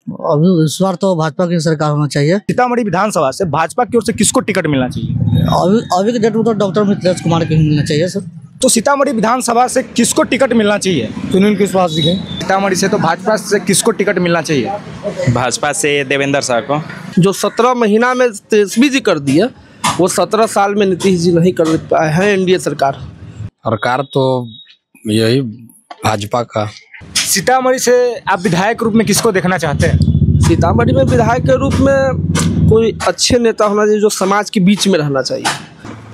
अभी इस बार तो भाजपा की सरकार होना चाहिए। सीतामढ़ी विधानसभा से भाजपा की ओर से किसको टिकट मिलना चाहिए? अभी के डेट में तो डॉक्टर मिथिलेश कुमार को ही मिलना चाहिए सर। तो सीतामढ़ी विधानसभा से किसको टिकट मिलना चाहिए? सुनील कुशवाहा जी के। सीतामढ़ी से तो भाजपा से किसको टिकट मिलना चाहिए? भाजपा से देवेंद्र सर को। जो 17 महीना में तेजस्वी जी कर दिया, वो 17 साल में नीतीश जी नहीं कर पाए हैं। एनडीए सरकार तो यही भाजपा का। सीतामढ़ी से आप विधायक रूप में किसको देखना चाहते हैं? सीतामढ़ी में विधायक के रूप में कोई अच्छे नेता होना चाहिए जो समाज के बीच में रहना चाहिए।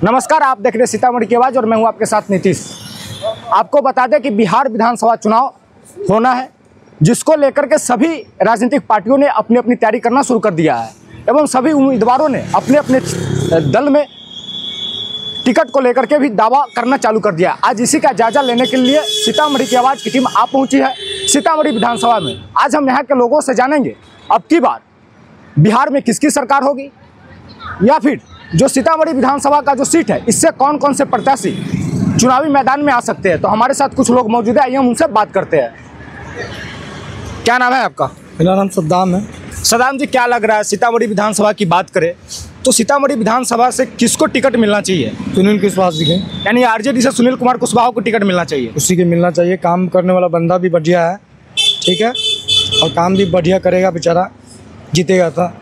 नमस्कार, आप देख रहे हैं सीतामढ़ी की आवाज़ और मैं हूं आपके साथ नीतीश। आपको बता दें कि बिहार विधानसभा चुनाव होना है, जिसको लेकर के सभी राजनीतिक पार्टियों ने अपनी अपनी तैयारी करना शुरू कर दिया है एवं सभी उम्मीदवारों ने अपने अपने दल में टिकट को लेकर के भी दावा करना चालू कर दिया। आज इसी का जायजा लेने के लिए सीतामढ़ी की आवाज़ की टीम आ पहुंची है सीतामढ़ी विधानसभा में। आज हम यहाँ के लोगों से जानेंगे अब की बार बिहार में किसकी सरकार होगी, या फिर जो सीतामढ़ी विधानसभा का जो सीट है इससे कौन कौन से प्रत्याशी चुनावी मैदान में आ सकते हैं। तो हमारे साथ कुछ लोग मौजूद है, आइए हम उनसे बात करते हैं। क्या नाम है आपका? मेरा नाम सद्दाम है। सदाम जी, क्या लग रहा है सीतामढ़ी विधानसभा की बात करें तो सीतामढ़ी विधानसभा से किसको टिकट मिलना चाहिए? सुनील कुशवाहा जी के। यानी आरजेडी से सुनील कुमार कुशवाहा को टिकट मिलना चाहिए। उसी के मिलना चाहिए। काम करने वाला बंदा भी बढ़िया है, ठीक है, और काम भी बढ़िया करेगा, बेचारा जीतेगा था।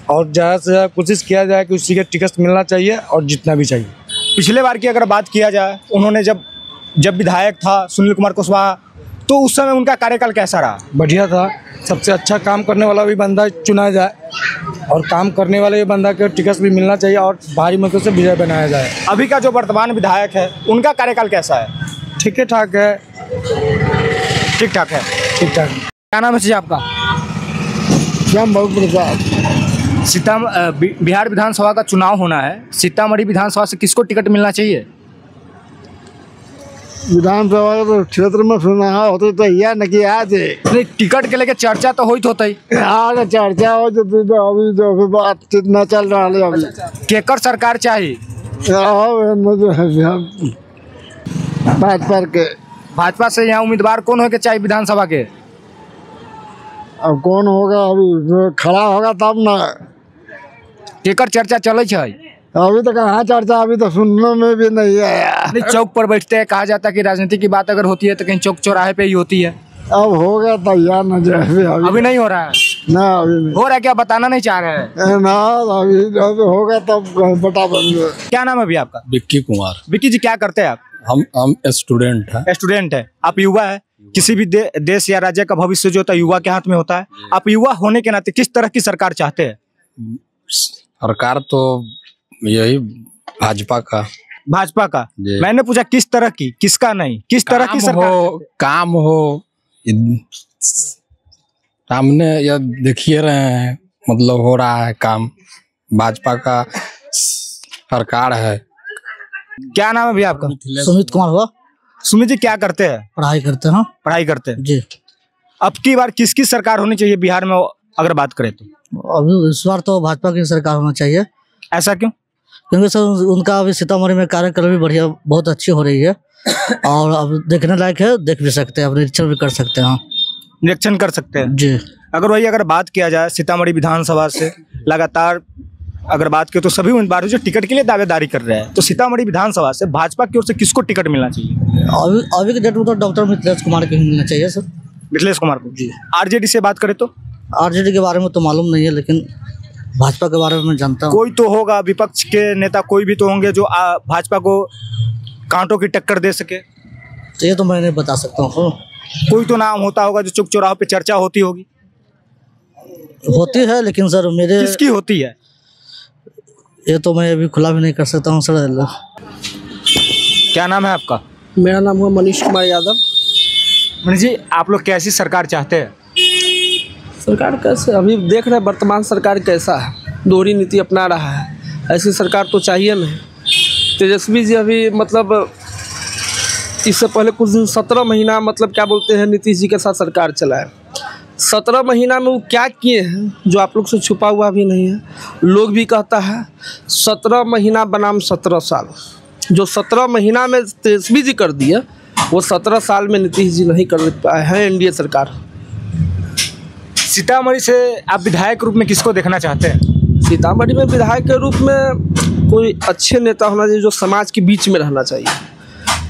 और ज़्यादा से ज़्यादा कोशिश किया जाए कि उसी के टिकट मिलना चाहिए और जितना भी चाहिए। पिछले बार की अगर बात किया जाए, उन्होंने जब विधायक था सुनील कुमार कुशवाहा, तो उस समय उनका कार्यकाल कैसा रहा? बढ़िया था। सबसे अच्छा काम करने वाला भी बंदा चुना जाए और काम करने वाले बंदा के टिकट भी मिलना चाहिए और भारी मतों से विजय बनाया जाए। अभी का जो वर्तमान विधायक है उनका कार्यकाल कैसा है? ठीक ठाक है। ठीक ठाक है। ठीक ठाक। क्या नाम है जी आपका? बिहार विधानसभा का चुनाव होना है, सीतामढ़ी विधानसभा से किसको टिकट मिलना चाहिए? विधानसभा तो क्षेत्र में सुना होते तो यह न कि आज नहीं, टिकट के लेके चर्चा तो होती हाँ चर्चा हो जो अभी जो बातचीत न चल रहा है। अभी केकर सरकार चाहिए? भाजपा से यहाँ उम्मीदवार कौन हो के चाहिए विधानसभा के? अब कौन होगा, अभी खड़ा होगा तब ना। केकर चर्चा चले छै? अभी तो कहाँ चर्चा, अभी तो सुनने में भी नहीं आया। नहीं, चौक पर बैठते हैं, कहा जाता है कि राजनीति की बात अगर होती है तो कहीं चौक चौराहे पे ही होती है। अब होगा तैयार न जाए। अभी नहीं हो रहा है ना, अभी नहीं हो रहा है। क्या बताना नहीं चाह रहे हैं ना? अभी जब होगा तब बता देंगे। क्या नाम है अभी आपका? विक्की कुमार। विक्की जी, क्या करते हैं आप? हम स्टूडेंट हैं। स्टूडेंट है। आप युवा है। किसी भी देश या राज्य का भविष्य जो होता है युवा के हाथ में होता है। आप युवा होने के नाते किस तरह की सरकार चाहते हैं? सरकार तो यही भाजपा का। भाजपा का। मैंने पूछा किस तरह की, किसका नहीं, किस तरह की सरकार? काम हो सामने या देखिए रहे हैं, मतलब हो रहा है काम। भाजपा का सरकार है। क्या नाम है भैया आपका? सुमित कुमार हुआ। सुमित जी, क्या करते हैं? पढ़ाई करते हैं। पढ़ाई करते हैं जी। अब की बार किसकी सरकार होनी चाहिए बिहार में अगर बात करें तो? अभी इस बार तो भाजपा की सरकार होना चाहिए। ऐसा क्यों? क्योंकि सर उनका अभी सीतामढ़ी में कार्यक्रम भी बढ़िया, बहुत अच्छी हो रही है और अब देखने लायक है, देख भी सकते हैं, अब निरीक्षण भी कर सकते हैं। निरीक्षण कर सकते हैं जी। अगर बात किया जाए सीतामढ़ी विधानसभा से लगातार अगर बात करें तो सभी उम्मीदवार जो टिकट के लिए दावेदारी कर रहे हैं, तो सीतामढ़ी विधानसभा से भाजपा की ओर से किसको टिकट मिलना चाहिए? अभी के डेट में तो डॉक्टर मिथिलेश कुमार को ही मिलना चाहिए सर। मिथिलेश कुमार को। जी। आरजेडी से बात करें तो? आरजेडी के बारे में तो मालूम नहीं है, लेकिन भाजपा के बारे में जानता हूँ। कोई तो होगा, विपक्ष के नेता कोई भी तो होंगे जो भाजपा को कांटों की टक्कर दे सके। तो ये तो मैं नहीं बता सकता हूँ। कोई तो नाम होता होगा जो चौक चौराहों पे चर्चा होती होगी। होती है, लेकिन सर मेरे किसकी होती है ये तो मैं अभी खुला भी नहीं कर सकता हूँ सर। क्या नाम है आपका? मेरा नाम हुआ मनीष कुमार यादव। मनीष जी, आप लोग कैसी सरकार चाहते हैं? सरकार कैसे, अभी देख रहे हैं वर्तमान सरकार कैसा है, दोहरी नीति अपना रहा है। ऐसी सरकार तो चाहिए नहीं। तेजस्वी जी अभी मतलब इससे पहले कुछ दिन 17 महीना मतलब क्या बोलते हैं नीतीश जी के साथ सरकार चलाए। 17 महीना में वो क्या किए हैं जो आप लोग से छुपा हुआ भी नहीं है। लोग भी कहता है 17 महीना बनाम 17 साल। जो 17 महीना में तेजस्वी जी कर दिया, वो 17 साल में नीतीश जी नहीं कर पाए हैं। एनडीए सरकार सीतामढ़ी से आप विधायक रूप में किसको देखना चाहते हैं? सीतामढ़ी में विधायक के रूप में कोई अच्छे नेता होना चाहिए, जो समाज के बीच में रहना चाहिए,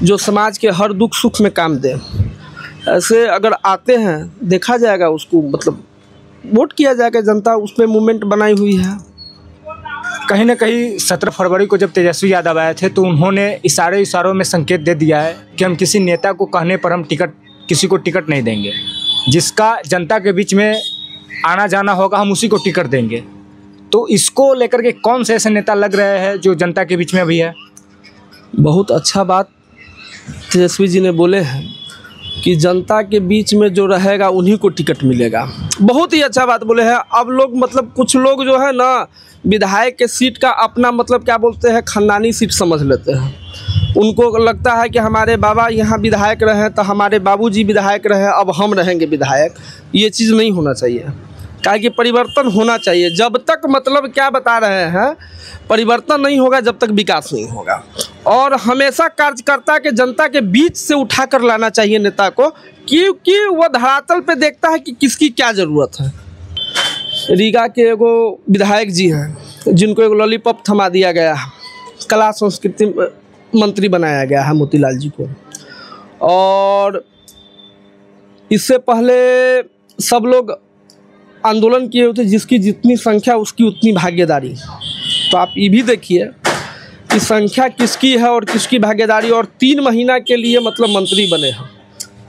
जो समाज के हर दुख सुख में काम दे। ऐसे अगर आते हैं देखा जाएगा, उसको मतलब वोट किया जाएगा, जनता उस पर मूवमेंट बनाई हुई है। कहीं ना कहीं 17 फरवरी को जब तेजस्वी यादव आए थे तो उन्होंने इशारों में संकेत दे दिया है कि हम किसी नेता को कहने पर हम किसी को टिकट नहीं देंगे, जिसका जनता के बीच में आना जाना होगा हम उसी को टिकट देंगे। तो इसको लेकर के कौन से ऐसे नेता लग रहे हैं जो जनता के बीच में अभी है? बहुत अच्छा बात तेजस्वी जी ने बोले हैं कि जनता के बीच में जो रहेगा उन्हीं को टिकट मिलेगा। बहुत ही अच्छा बात बोले हैं। अब लोग मतलब कुछ लोग जो है ना विधायक के सीट का अपना मतलब क्या बोलते हैं खानदानी सीट समझ लेते हैं। उनको लगता है कि हमारे बाबा यहाँ विधायक रहे तो हमारे बाबूजी विधायक रहे, अब हम रहेंगे विधायक। ये चीज़ नहीं होना चाहिए, क्या कि परिवर्तन होना चाहिए। जब तक मतलब क्या बता रहे हैं, परिवर्तन नहीं होगा जब तक विकास नहीं होगा। और हमेशा कार्यकर्ता के जनता के बीच से उठा कर लाना चाहिए नेता को, क्योंकि वह धरातल पे देखता है कि किसकी क्या ज़रूरत है। रीगा के एगो विधायक जी हैं जिनको एक लॉलीपॉप थमा दिया गया है, कला संस्कृति मंत्री बनाया गया है मोतीलाल जी को। और इससे पहले सब लोग आंदोलन किए होते, जिसकी जितनी संख्या उसकी उतनी भागीदारी। तो आप ये भी देखिए कि संख्या किसकी है और किसकी भागीदारी। और 3 महीना के लिए मतलब मंत्री बने हैं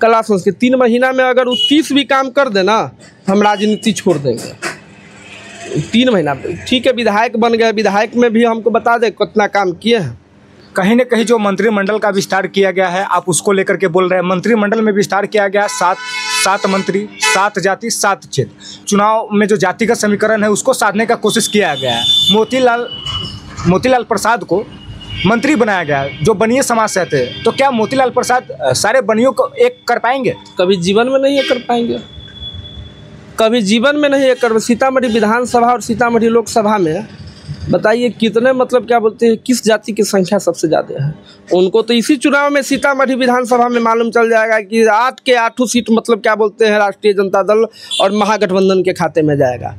कला संस्कृति। 3 महीना में अगर वो 30 भी काम कर देना, हम राजनीति छोड़ देंगे। 3 महीना ठीक है, विधायक बन गए, विधायक में भी हमको बता दें कितना काम किए हैं। कहीं न कहीं जो मंत्रिमंडल का विस्तार किया गया है, आप उसको लेकर के बोल रहे हैं। मंत्रिमंडल में विस्तार किया गया 7 मंत्री, 7 जाति 7 क्षेत्र। चुनाव में जो जातिगत समीकरण है उसको साधने का कोशिश किया गया है। मोतीलाल प्रसाद को मंत्री बनाया गया है जो बनिए समाज से थे। तो क्या मोतीलाल प्रसाद सारे बनियों को एक कर पाएंगे? कभी जीवन में नहीं ये कर पाएंगे, कभी जीवन में नहीं ये कर। सीतामढ़ी विधानसभा और सीतामढ़ी लोकसभा में बताइए कितने मतलब क्या बोलते हैं किस जाति की संख्या सबसे ज़्यादा है। उनको तो इसी चुनाव में सीतामढ़ी विधानसभा में मालूम चल जाएगा कि 8 के 8 सीट मतलब क्या बोलते हैं राष्ट्रीय जनता दल और महागठबंधन के खाते में जाएगा।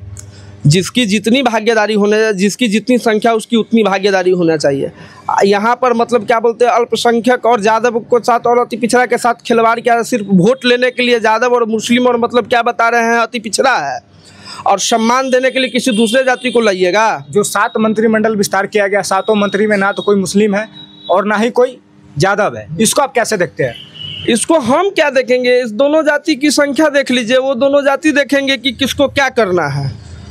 जिसकी जितनी भागीदारी होने, जिसकी जितनी संख्या उसकी उतनी भागीदारी होना चाहिए। यहाँ पर मतलब क्या बोलते हैं अल्पसंख्यक और यादव को साथ और अति पिछड़ा के साथ खिलवाड़ किया। सिर्फ वोट लेने के लिए यादव और मुस्लिम और मतलब क्या बता रहे हैं अति पिछड़ा है, और सम्मान देने के लिए किसी दूसरे जाति को लाइएगा। जो 7 मंत्रिमंडल विस्तार किया गया, 7 मंत्री में ना तो कोई मुस्लिम है और ना ही कोई यादव है, इसको आप कैसे देखते हैं? इसको हम क्या देखेंगे, इस दोनों जाति की संख्या देख लीजिए, वो दोनों जाति देखेंगे कि किसको क्या करना है।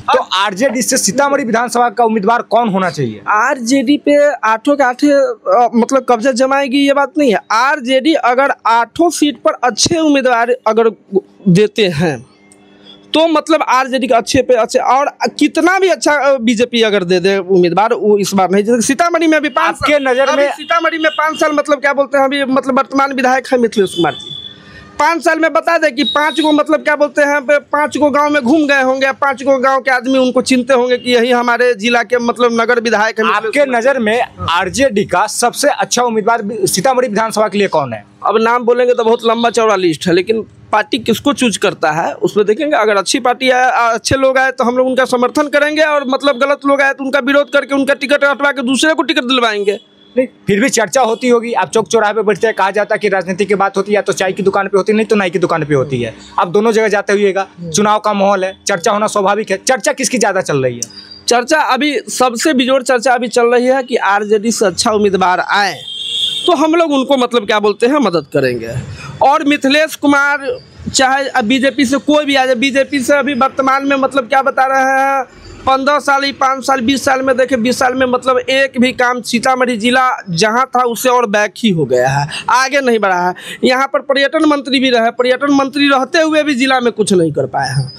तो आरजेडी से सीतामढ़ी विधानसभा का उम्मीदवार कौन होना चाहिए? आरजेडी पे 8 के 8 मतलब कब्जा जमाएगी ये बात नहीं है। आरजेडी अगर 8 सीट पर अच्छे उम्मीदवार अगर देते हैं तो मतलब आरजेडी का अच्छे पे अच्छे, और कितना भी अच्छा बीजेपी अगर दे दे उम्मीदवार, वो इस बार नहीं। जैसे सीतामढ़ी में अभी 5 आपके नज़र में सीतामढ़ी में 5 साल मतलब क्या बोलते हैं अभी मतलब वर्तमान विधायक है मिथिलेश कुमार जी। 5 साल में बता दें कि 5 को मतलब क्या बोलते हैं 5 को गांव में घूम गए होंगे, 5 को गांव के आदमी उनको चिंते होंगे कि यही हमारे जिला के मतलब नगर विधायक है। आपके नज़र में आरजेडी का सबसे अच्छा उम्मीदवार सीतामढ़ी विधानसभा के लिए कौन है? अब नाम बोलेंगे तो बहुत लंबा चौड़ा लिस्ट है, लेकिन पार्टी किसको चूज करता है उसमें देखेंगे। अगर अच्छी पार्टी आए, अच्छे लोग आए तो हम लोग उनका समर्थन करेंगे, और मतलब गलत लोग आए तो उनका विरोध करके उनका टिकट हटवा के दूसरे को टिकट दिलवाएंगे। नहीं, फिर भी चर्चा होती होगी। आप चौक चौराहे पे बैठते हैं, कहा जाता है कि राजनीति की बात होती है या तो चाय की दुकान पे होती है, नहीं तो नाई की दुकान पे होती है। आप दोनों जगह जाते हुएगा, चुनाव का माहौल है, चर्चा होना स्वाभाविक है। चर्चा किसकी ज़्यादा चल रही है? चर्चा अभी सबसे बिजोड़ चर्चा अभी चल रही है कि आरजेडी से अच्छा उम्मीदवार आए तो हम लोग उनको मतलब क्या बोलते हैं मदद करेंगे। और मिथिलेश कुमार चाहे बीजेपी से कोई भी आ जाए, बीजेपी से अभी वर्तमान में मतलब क्या बता रहे हैं 15 साल 5 साल 20 साल में देखे 20 साल में मतलब एक भी काम सीतामढ़ी जिला जहां था उससे और बैक ही हो गया है, आगे नहीं बढ़ा है। यहाँ पर पर्यटन मंत्री भी रहे, पर्यटन मंत्री रहते हुए भी जिला में कुछ नहीं कर पाए हैं।